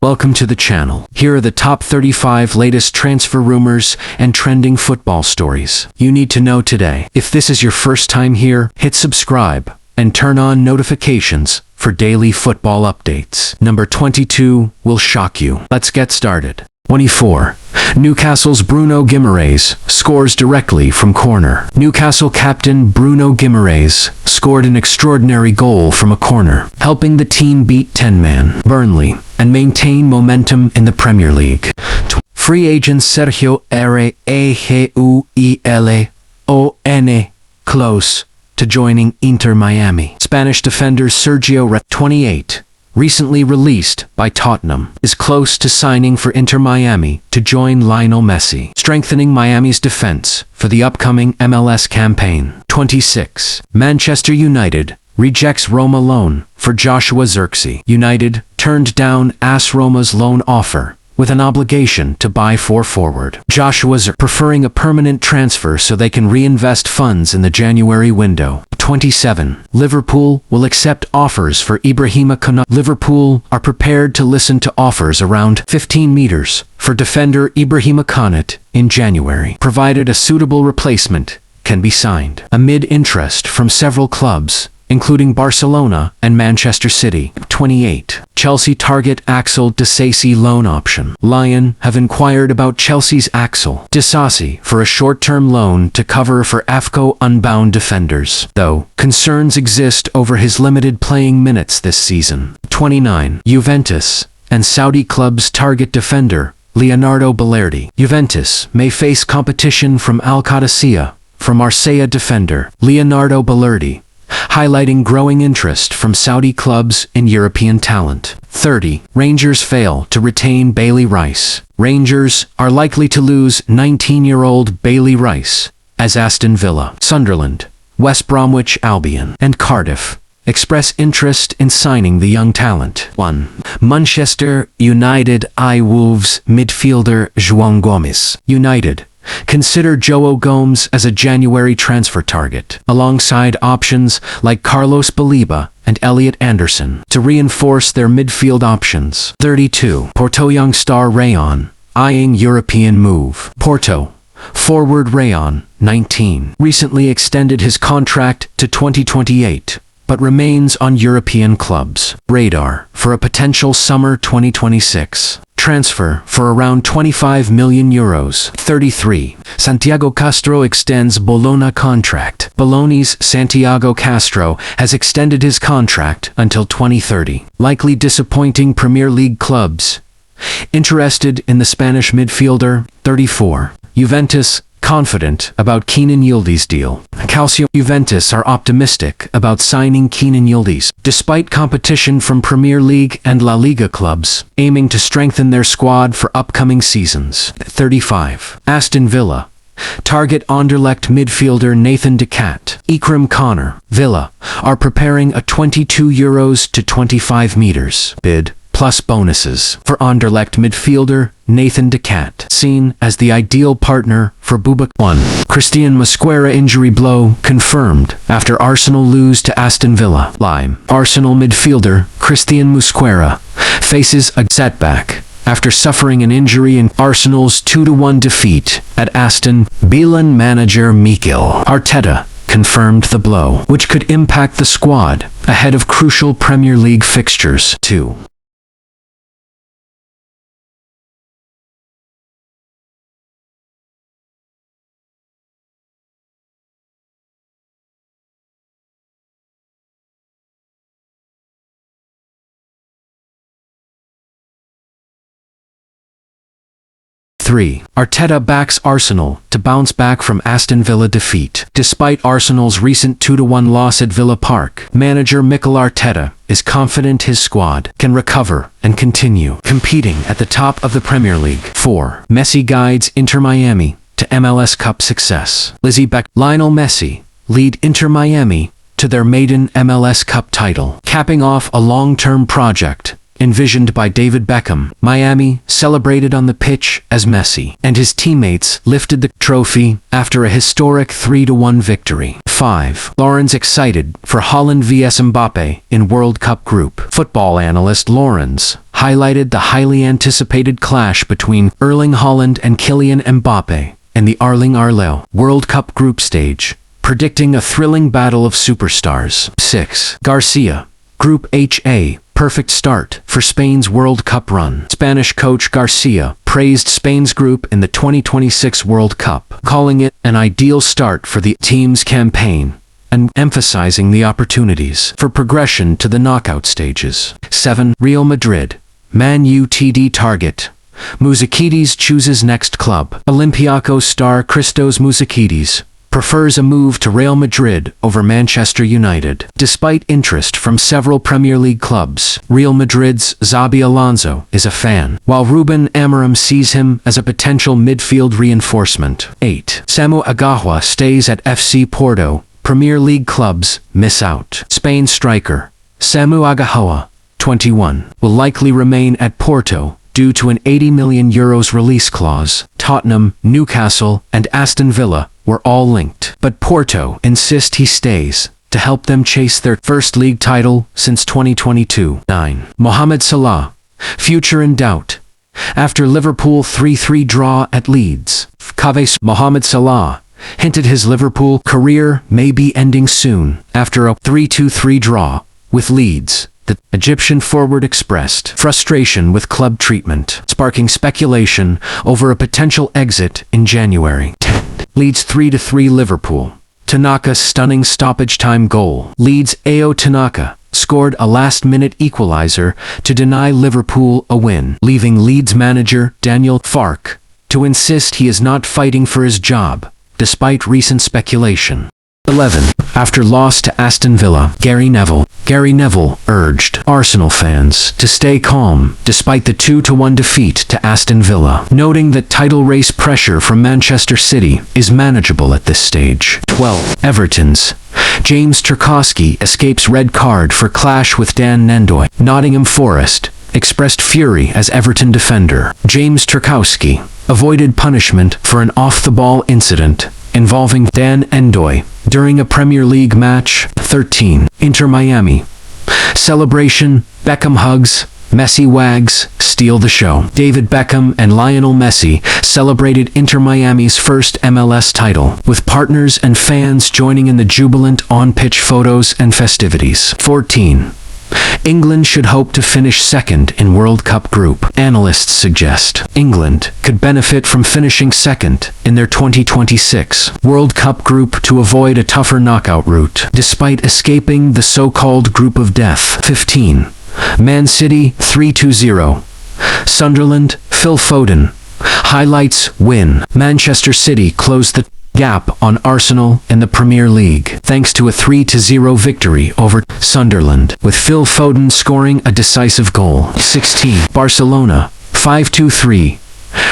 Welcome to the channel. Here are the top 35 latest transfer rumors and trending football stories you need to know today. If this is your first time here, hit subscribe and turn on notifications for daily football updates. Number 22 will shock you. Let's get started. 24. Newcastle's Bruno Guimaraes scores directly from corner. Newcastle captain Bruno Guimaraes scored an extraordinary goal from a corner, helping the team beat 10-man Burnley and maintain momentum in the Premier League. Free agent Sergio Reguilon close to joining Inter Miami. Spanish defender Sergio 28, recently released by Tottenham, is close to signing for Inter Miami to join Lionel Messi, strengthening Miami's defense for the upcoming MLS campaign. 26. Manchester United rejects Roma loan for Joshua Zirkzee. United turned down AS Roma's loan offer with an obligation to buy forward Joshua Zirkzee, preferring a permanent transfer so they can reinvest funds in the January window. 27. Liverpool will accept offers for Ibrahima Konate. Liverpool are prepared to listen to offers around 15 meters for defender Ibrahima Konate in January, provided a suitable replacement can be signed. Amid interest from several clubs, including Barcelona and Manchester City. 28. Chelsea target Axel Disasi loan option. Lyon have inquired about Chelsea's Axel Disasi for a short-term loan to cover for AFCO unbound defenders, though concerns exist over his limited playing minutes this season. 29. Juventus and Saudi clubs target defender Leonardo Balerdi. Juventus may face competition from Al Qadisiyah for Marseille defender Leonardo Balerdi, highlighting growing interest from Saudi clubs in European talent. 30. Rangers fail to retain Bailey Rice. Rangers are likely to lose 19-year-old Bailey Rice, as Aston Villa, Sunderland, West Bromwich Albion, and Cardiff express interest in signing the young talent. 1. Manchester United eye Wolves midfielder João Gomes. United consider João Gomes as a January transfer target, alongside options like Carlos Baleba and Elliot Anderson, to reinforce their midfield options. 32. Porto young star Rayon eyeing European move. Porto forward Rayon, 19, recently extended his contract to 2028, but remains on European clubs' radar for a potential summer 2026 transfer for around 25 million euros. 33. Santiago Castro extends Bologna contract. Bologna's Santiago Castro has extended his contract until 2030, likely disappointing Premier League clubs interested in the Spanish midfielder. 34. Juventus confident about Kenan Yildiz deal. Calcio. Juventus are optimistic about signing Kenan Yildiz, despite competition from Premier League and La Liga clubs, aiming to strengthen their squad for upcoming seasons. 35. Aston Villa target Anderlecht midfielder Nathan De Cat. Ikram Connor. Villa are preparing a €22 to 25 meters bid plus bonuses for Anderlecht midfielder Nathan De Cat, seen as the ideal partner for Boubacar. 1. Christian Mosquera injury blow confirmed after Arsenal lose to Aston Villa. Lime. Arsenal midfielder Christian Mosquera faces a setback after suffering an injury in Arsenal's 2-1 defeat at Aston Villa. Manager Mikel Arteta confirmed the blow, which could impact the squad ahead of crucial Premier League fixtures. 2. Arteta backs Arsenal to bounce back from Aston Villa defeat. Despite Arsenal's recent 2-1 loss at Villa Park, manager Mikel Arteta is confident his squad can recover and continue competing at the top of the Premier League. 4. Messi guides Inter Miami to MLS Cup success. Lizzie Beck. Lionel Messi lead Inter Miami to their maiden MLS Cup title, capping off a long-term project envisioned by David Beckham. Miami celebrated on the pitch as Messi and his teammates lifted the trophy after a historic 3-1 victory. 5. Lawrence excited for Holland vs Mbappe in World Cup group. Football analyst Lawrence highlighted the highly anticipated clash between Erling Haaland and Kylian Mbappe in the Erling Arlo World Cup group stage, predicting a thrilling battle of superstars. 6. Garcia, Group HA, perfect start for Spain's World Cup run. Spanish coach Garcia praised Spain's group in the 2026 World Cup, calling it an ideal start for the team's campaign and emphasizing the opportunities for progression to the knockout stages. 7. Real Madrid, Man U TD target. Mouzakides chooses next club. Olympiacos star Christos Mouzakides prefers a move to Real Madrid over Manchester United. Despite interest from several Premier League clubs, Real Madrid's Xabi Alonso is a fan, while Ruben Amorim sees him as a potential midfield reinforcement. 8. Samu Agawa stays at FC Porto. Premier League clubs miss out. Spain striker Samu Agawa, 21, will likely remain at Porto due to an €80 million release clause. Tottenham, Newcastle, and Aston Villa were all linked, but Porto insist he stays to help them chase their first league title since 2022. 9. Mohamed Salah, future in doubt. After Liverpool 3-3 draw at Leeds, Mohamed Salah hinted his Liverpool career may be ending soon after a 3-3 draw with Leeds. The Egyptian forward expressed frustration with club treatment, sparking speculation over a potential exit in January. 10. Leeds 3-3 Liverpool. Tanaka's stunning stoppage time goal. Leeds' Ao Tanaka scored a last-minute equalizer to deny Liverpool a win, leaving Leeds manager Daniel Farke to insist he is not fighting for his job, despite recent speculation. 11. After loss to Aston Villa, Gary Neville urged Arsenal fans to stay calm despite the 2-1 defeat to Aston Villa, noting that title race pressure from Manchester City is manageable at this stage. 12. Everton's James Tarkowski escapes red card for clash with Dan Nendoy. Nottingham Forest expressed fury as Everton defender James Tarkowski avoided punishment for an off-the-ball incident involving Dan Nendoy during a Premier League match. 13. Inter Miami celebration, Beckham hugs, Messi wags, steal the show. David Beckham and Lionel Messi celebrated Inter Miami's first MLS title, with partners and fans joining in the jubilant on-pitch photos and festivities. 14. England should hope to finish second in World Cup group. Analysts suggest England could benefit from finishing second in their 2026 World Cup group to avoid a tougher knockout route, despite escaping the so-called group of death. 15. Man City 3-0. Sunderland, Phil Foden highlights win. Manchester City closed the gap on Arsenal in the Premier League thanks to a 3-0 victory over Sunderland, with Phil Foden scoring a decisive goal. 16. Barcelona 5-3.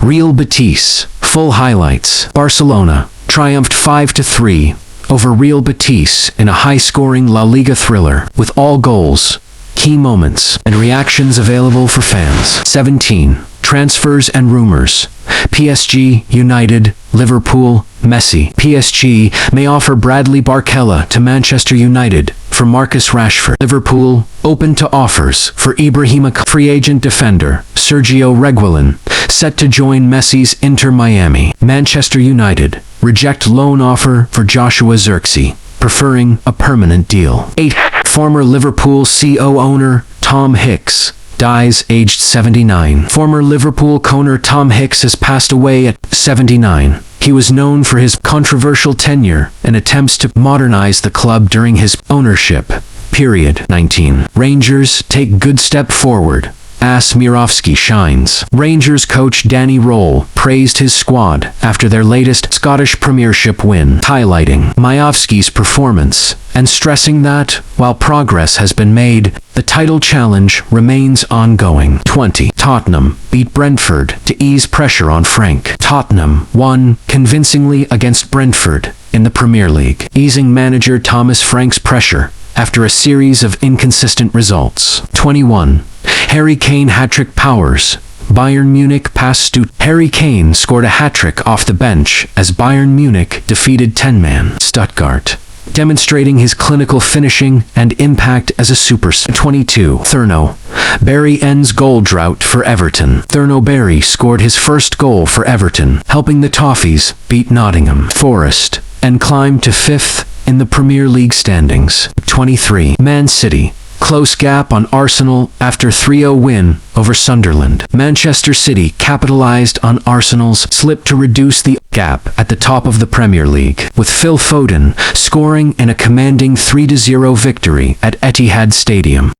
Real Betis, full highlights. Barcelona triumphed 5-3 over Real Betis in a high-scoring La Liga thriller, with all goals, key moments, and reactions available for fans. 17. Transfers and rumors. PSG, United, Liverpool, Messi. PSG may offer Bradley Barcola to Manchester United for Marcus Rashford. Liverpool open to offers for Ibrahima. Free agent defender Sergio Reguilon set to join Messi's Inter Miami. Manchester United reject loan offer for Joshua Zirkzee, preferring a permanent deal. 8. Former Liverpool CO owner Tom Hicks dies aged 79. Former Liverpool owner Tom Hicks has passed away at 79. He was known for his controversial tenure and attempts to modernize the club during his ownership period. 19. Rangers take good step forward as Mirovski shines. Rangers coach Danny Roll praised his squad after their latest Scottish Premiership win, highlighting Mirovski's performance and stressing that, while progress has been made, the title challenge remains ongoing. 20. Tottenham beat Brentford to ease pressure on Frank. Tottenham won convincingly against Brentford in the Premier League, easing manager Thomas Frank's pressure after a series of inconsistent results. 21. Harry Kane hat-trick powers. Bayern Munich passed Harry Kane scored a hat-trick off the bench as Bayern Munich defeated 10-man Stuttgart, demonstrating his clinical finishing and impact as a super. 22. Thurno Barry ends goal drought for Everton. Thurno Barry scored his first goal for Everton, helping the Toffees beat Nottingham Forest and climb to 5th in the Premier League standings. 23. Man City close gap on Arsenal after 3-0 win over Sunderland. Manchester City capitalized on Arsenal's slip to reduce the gap at the top of the Premier League, with Phil Foden scoring in a commanding 3-0 victory at Etihad Stadium.